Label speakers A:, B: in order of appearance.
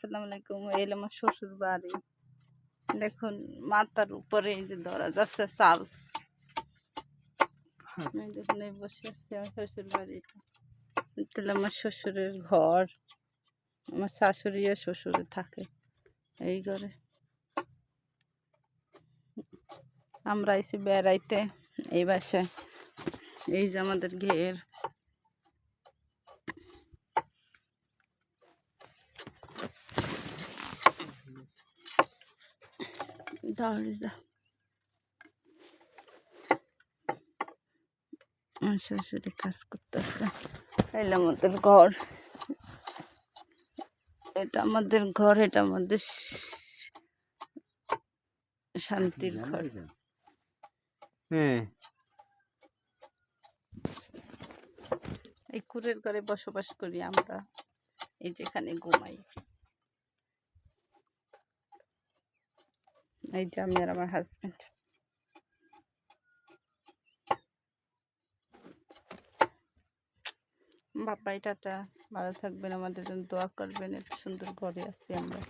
A: আসসালামু আলাইকুম। এই হলো আমার শ্বশুর বাড়ি। দেখুন মাথার উপরে এই যে ধরা যাচ্ছে চাল। এই দেখুন এই বসে আছি আমার শ্বশুর বাড়িটা। এটা হলো আমার শ্বশুরের ঘর। আমার শাশুড়ি আর শ্বশুরে থাকে এই ঘরে। আমরা আইছি বেড়াইতে এই বাসায়। এই যে আমাদের ঘের। দরজা আমার শ্বশুরে কাজ করতেছে। এলো আমাদের ঘর। এটা আমাদের ঘর, এটা আমাদের শান্তির ঘর। এই কুড়ের ঘরে বসবাস করি আমরা। এই যেখানে ঘুমাই। এই যে আমি আর আমার হাজবেন্ড। বাবাই টাটা, ভালো থাকবেন, আমাদের জন্য দোয়া করবেন। এত সুন্দর ঘরে আছি আমরা।